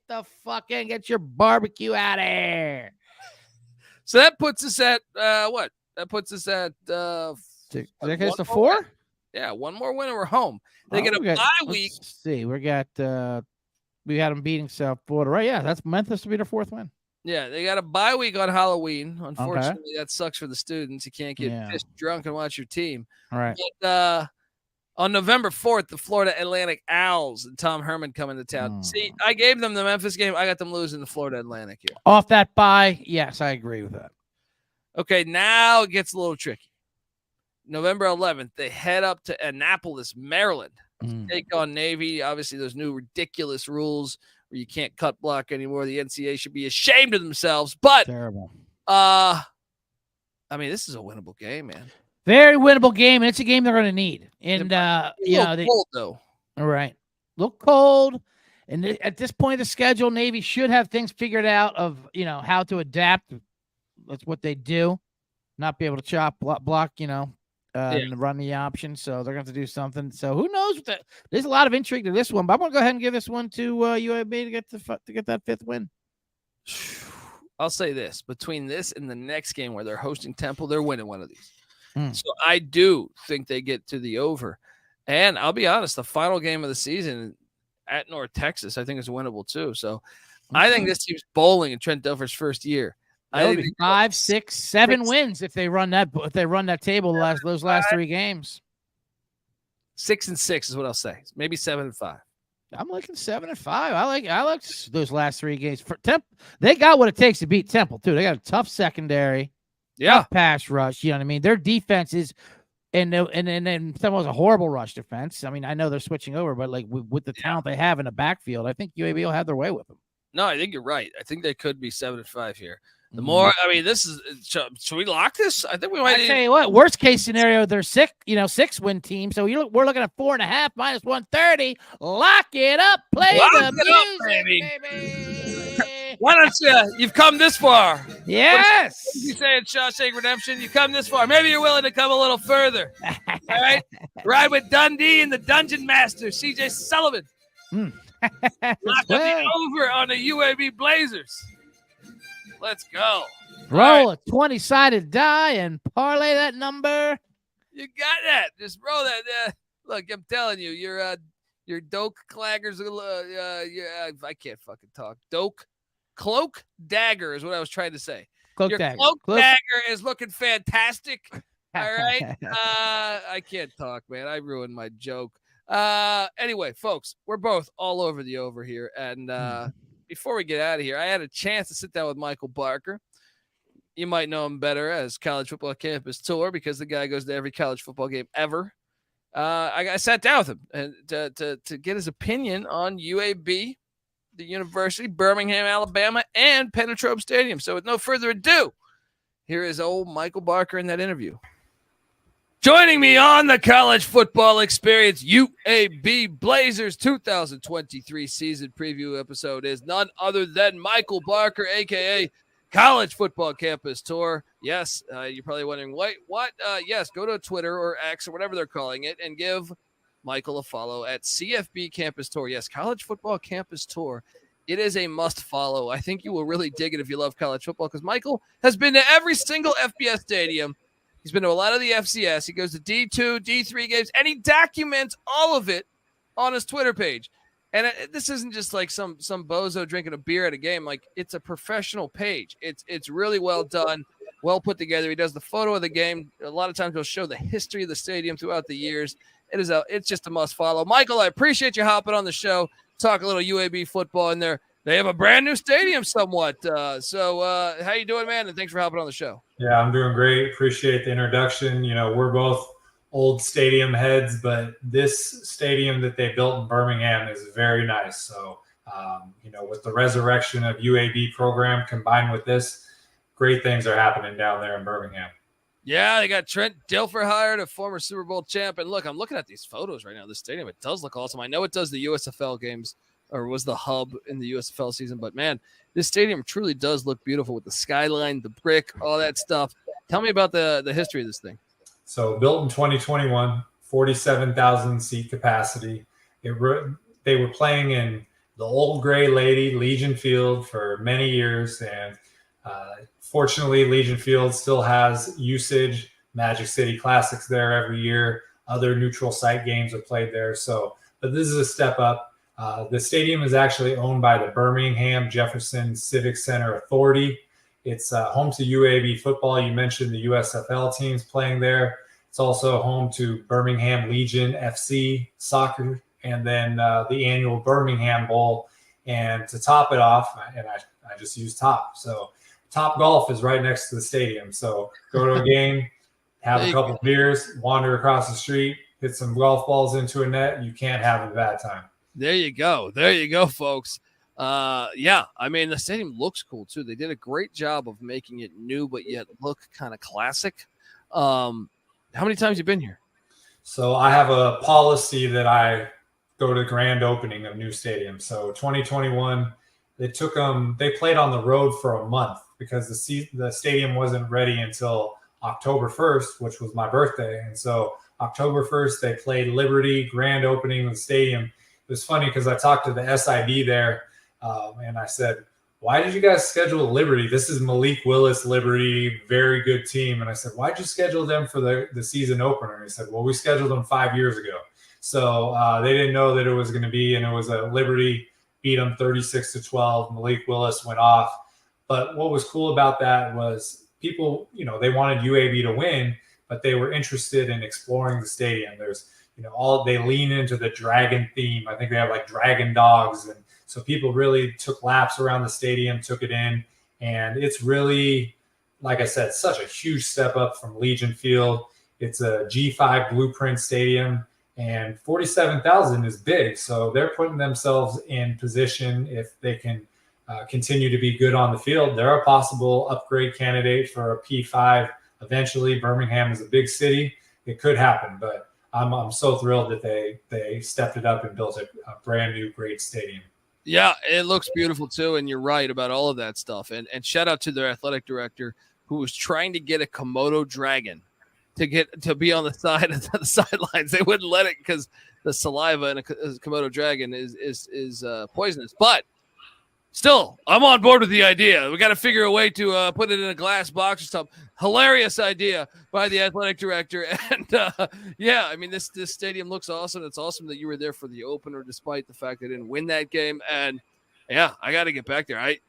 your barbecue out of here. So that puts us at what? That puts us at That gets to 4. Yeah, one more win and we're home. They get a bye week. Let's see, we had them beating South Florida, right? Yeah, that's Memphis to be their 4th win. Yeah, they got a bye week on Halloween. Unfortunately, that sucks for the students. You can't get pissed drunk and watch your team. All right. But, on November 4th, the Florida Atlantic Owls and Tom Herman come into town. See, I gave them the Memphis game. I got them losing the Florida Atlantic here. Off that bye, yes, I agree with that. Okay, now it gets a little tricky. November 11th, they head up to Annapolis, Maryland, to take on Navy. Obviously, those new ridiculous rules where you can't cut block anymore. The NCAA should be ashamed of themselves. But, terrible. This is a winnable game, man. Very winnable game, and it's a game they're going to need. And cold though. All right, look cold. And at this point of the schedule, Navy should have things figured out of how to adapt. That's what they do. Not be able to chop block, and run the option. So they're going to have to do something. So who knows? There's a lot of intrigue to this one, but I'm going to go ahead and give this one to UAB to get that 5th win. I'll say this: between this and the next game where they're hosting Temple, they're winning one of these. So I do think they get to the over. And I'll be honest, the final game of the season at North Texas, I think is winnable too. So I think this team's bowling in Trent Dilfer's first year. I think 5, 6, 7 wins if they run that table those last 3 games. 6-6 is what I'll say. Maybe 7-5. I'm liking 7-5. I like those last 3 games. For Temple, they got what it takes to beat Temple too. They got a tough secondary. Tough pass rush. You know what I mean? Their defense is, and Temple was a horrible rush defense. I mean, I know they're switching over, but with the talent they have in the backfield, I think UAB will have their way with them. No, I think you're right. I think they could be 7-5 here. The more, this is. Should we lock this? I think we might. I tell you what. Worst case scenario, they're 6-win team. So we're looking at 4.5 minus 130. Lock it up. Play the music, baby. Why don't you? You've come this far. Yes. What you say in Shawshank Redemption? You come this far. Maybe you're willing to come a little further. All right. Ride with Dundee and the Dungeon Master, CJ Sullivan. Lock up the over on the UAB Blazers. Let's go. Roll a 20-sided die and parlay that number. You got that. Just roll that. Look, I'm telling you, your Doak Claggers. I can't fucking talk. Cloak Dagger is what I was trying to say. Cloak Dagger is looking fantastic. All right. I can't talk, man. I ruined my joke. Anyway, folks, we're both all over the over here, and before we get out of here, I had a chance to sit down with Michael Barker. You might know him better as College Football Campus Tour because the guy goes to every college football game ever. I sat down with him and to get his opinion on UAB, the University, Birmingham, Alabama, and Penetrope Stadium. So with no further ado, here is old Michael Barker in that interview. Joining me on the College Football Experience UAB Blazers 2023 season preview episode is none other than Michael Barker, a.k.a. College Football Campus Tour. Yes, you're probably wondering, what? Yes, go to Twitter or X or whatever they're calling it and give Michael a follow at CFB Campus Tour. Yes, College Football Campus Tour. It is a must follow. I think you will really dig it if you love college football because Michael has been to every single FBS stadium. He's been to a lot of the FCS. He goes to D2, D3 games, and he documents all of it on his Twitter page. And this isn't just like some bozo drinking a beer at a game. Like, it's a professional page. It's really well done, well put together. He does the photo of the game. A lot of times he'll show the history of the stadium throughout the years. It's just a must follow. Michael, I appreciate you hopping on the show. Talk a little UAB football and their They have a brand new stadium somewhat. So how you doing, man? And thanks for helping on the show. Yeah, I'm doing great. Appreciate the introduction. We're both old stadium heads, but this stadium that they built in Birmingham is very nice. So, with the resurrection of UAB program combined with this, great things are happening down there in Birmingham. Yeah, they got Trent Dilfer hired, a former Super Bowl champ. And look, I'm looking at these photos right now. This stadium, it does look awesome. I know it does the USFL games, or was the hub in the USFL season. But, man, this stadium truly does look beautiful with the skyline, the brick, all that stuff. Tell me about the history of this thing. So built in 2021, 47,000 seat capacity. They were playing in the old gray lady Legion Field for many years. And fortunately, Legion Field still has usage. Magic City Classics there every year. Other neutral site games are played there. But this is a step up. The stadium is actually owned by the Birmingham Jefferson Civic Center Authority. It's home to UAB football. You mentioned the USFL teams playing there. It's also home to Birmingham Legion FC soccer, and then the annual Birmingham Bowl. And to top it off, and I just use Top. So Top Golf is right next to the stadium. So go to a game, have a couple beers, wander across the street, hit some golf balls into a net. You can't have a bad time. There you go. There you go, folks. The stadium looks cool too. They did a great job of making it new, but yet look kind of classic. How many times you been here? So I have a policy that I go to grand opening of new stadiums. So 2021, they played on the road for a month because the stadium wasn't ready until October 1st, which was my birthday. And so October 1st, they played Liberty, grand opening of the stadium. It was funny because I talked to the SID there. And I said, why did you guys schedule Liberty? This is Malik Willis, Liberty, very good team. And I said, why'd you schedule them for the season opener? And he said, well, we scheduled them 5 years ago. So they didn't know that it was going to be, and it was a Liberty beat them 36-12. Malik Willis went off. But what was cool about that was people, they wanted UAB to win, but they were interested in exploring the stadium. There's, they lean into the dragon theme. I think they have like dragon dogs, and so people really took laps around the stadium, took it in, and it's really, like I said, such a huge step up from Legion Field. It's a G5 blueprint stadium, and 47,000 is big. So they're putting themselves in position if they can continue to be good on the field. They're a possible upgrade candidate for a P5 eventually. Birmingham is a big city. It could happen, but I'm so thrilled that they stepped it up and built a brand new great stadium. Yeah, it looks beautiful too, and you're right about all of that stuff. And shout out to their athletic director who was trying to get a Komodo dragon to be on the side of the sidelines. They wouldn't let it because the saliva in a Komodo dragon is poisonous. But still, I'm on board with the idea. We got to figure a way to put it in a glass box or something. Hilarious idea by the athletic director. And this stadium looks awesome. It's awesome that you were there for the opener, despite the fact they didn't win that game. And yeah, I got to get back there. It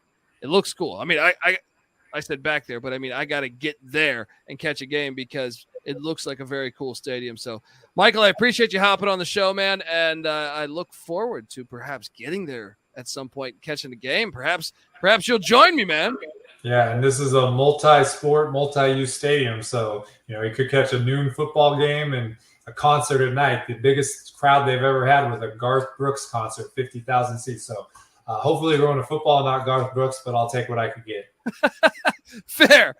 looks cool. I mean, I said back there, but I mean, I got to get there and catch a game because it looks like a very cool stadium. So, Michael, I appreciate you hopping on the show, man. And I look forward to perhaps getting there at some point, catching the game. Perhaps you'll join me, man. Yeah, and this is a multi-sport, multi-use stadium. So, you could catch a noon football game and a concert at night. The biggest crowd they've ever had was a Garth Brooks concert, 50,000 seats. So hopefully we're going to football, not Garth Brooks, but I'll take what I could get. Fair.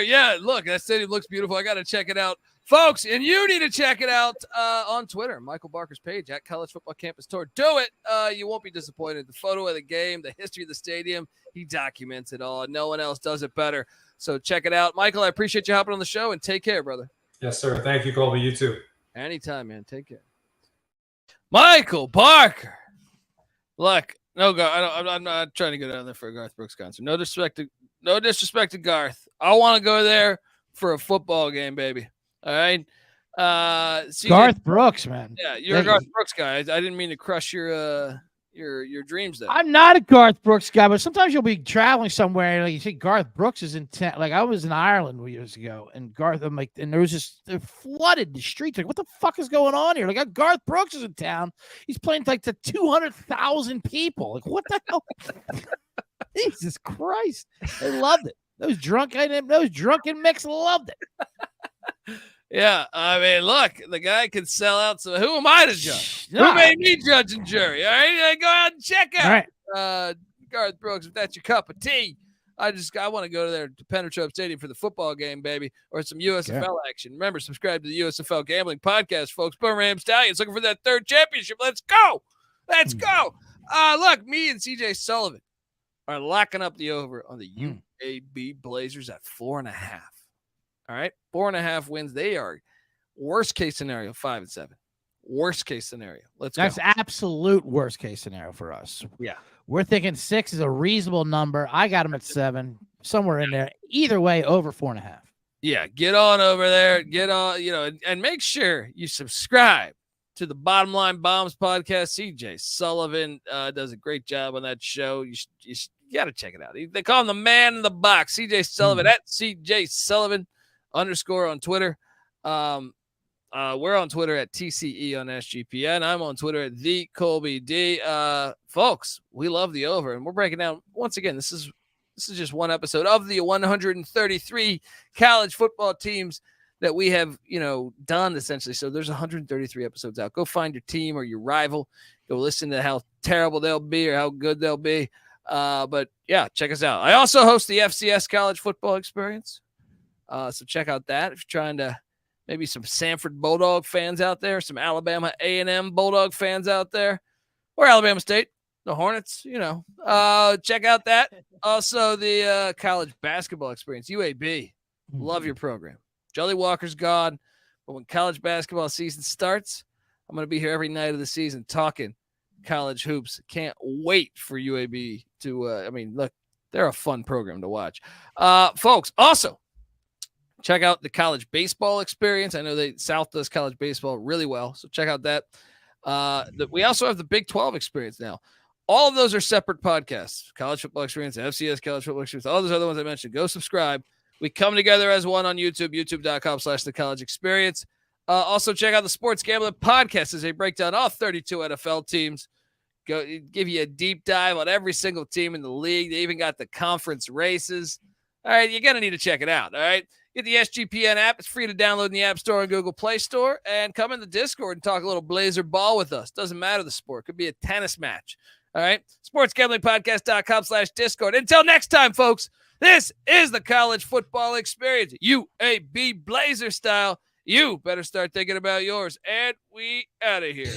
Yeah, look, that stadium looks beautiful. I got to check it out. Folks, and you need to check it out on Twitter, Michael Barker's page at College Football Campus Tour. Do it. You won't be disappointed. The photo of the game, the history of the stadium, he documents it all. No one else does it better. So check it out. Michael, I appreciate you hopping on the show, and take care, brother. Yes, sir. Thank you, Colby. You too. Anytime, man. Take care. Michael Barker. Look, I'm not trying to go down there for a Garth Brooks concert. No disrespect to Garth. I want to go there for a football game, baby. All right. Garth Brooks, man. Yeah, you're a Garth Brooks guy. I didn't mean to crush your your dreams there. I'm not a Garth Brooks guy, but sometimes you'll be traveling somewhere and like, you see Garth Brooks is in town. Like I was in Ireland years ago, and I'm like, and there was just they're flooded the streets. Like, what the fuck is going on here? Like, Garth Brooks is in town. He's playing like to 200,000 people. Like, what the hell? Jesus Christ! They loved it. Those drunken mix loved it. Yeah, I mean, look, the guy can sell out. So who am I to judge? No. Who made me judge and jury? All right, go out and check out Garth Brooks if that's your cup of tea. I want to go there to Penetrop Stadium for the football game, baby, or some USFL action. Remember, subscribe to the USFL Gambling Podcast, folks. Birmingham Stallions looking for that third championship. Let's go. Let's go. Look, me and CJ Sullivan are locking up the over on the UAB Blazers at 4.5. All right, 4.5 wins. They are worst case scenario 5-7. Worst case scenario. That's absolute worst case scenario for us. Yeah, we're thinking 6 is a reasonable number. I got them at 7, somewhere in there. Either way, over 4.5. Yeah, get on over there. Get on, and make sure you subscribe to the Bottom Line Bombs podcast. CJ Sullivan does a great job on that show. You got to check it out. They call him the man in the box. CJ Sullivan at CJ Sullivan _ on Twitter. We're on Twitter at TCE on SGPN. I'm on Twitter at the Colby D. Folks, we love the over, and we're breaking down once again. This is just one episode of the 133 college football teams that we have, done essentially. So there's 133 episodes out. Go find your team or your rival. Go listen to how terrible they'll be or how good they'll be. But yeah, check us out. I also host the FCS College Football Experience. So check out that if you're trying to, maybe some Samford Bulldog fans out there, some Alabama A&M Bulldog fans out there, or Alabama State, the Hornets, check out that. Also the college basketball experience, UAB. Love your program. Jolly Walker's gone, but when college basketball season starts, I'm going to be here every night of the season talking college hoops. Can't wait for UAB to, look, they're a fun program to watch. Folks, also, check out the college baseball experience. I know South does college baseball really well, so check out that. We also have the Big 12 experience now. All of those are separate podcasts. College football experience, FCS college football experience, all those other ones I mentioned. Go subscribe. We come together as one on YouTube, youtube.com/thecollegeexperience. Also, check out the Sports Gambling Podcast as they break down all 32 NFL teams. Give you a deep dive on every single team in the league. They even got the conference races. All right, you're going to need to check it out, all right? Get the SGPN app. It's free to download in the App Store and Google Play Store. And come in the Discord and talk a little Blazer ball with us. Doesn't matter the sport. Could be a tennis match. All right? SportsGamblingPodcast.com/Discord. Until next time, folks, this is the college football experience. UAB Blazer style. You better start thinking about yours. And we out of here.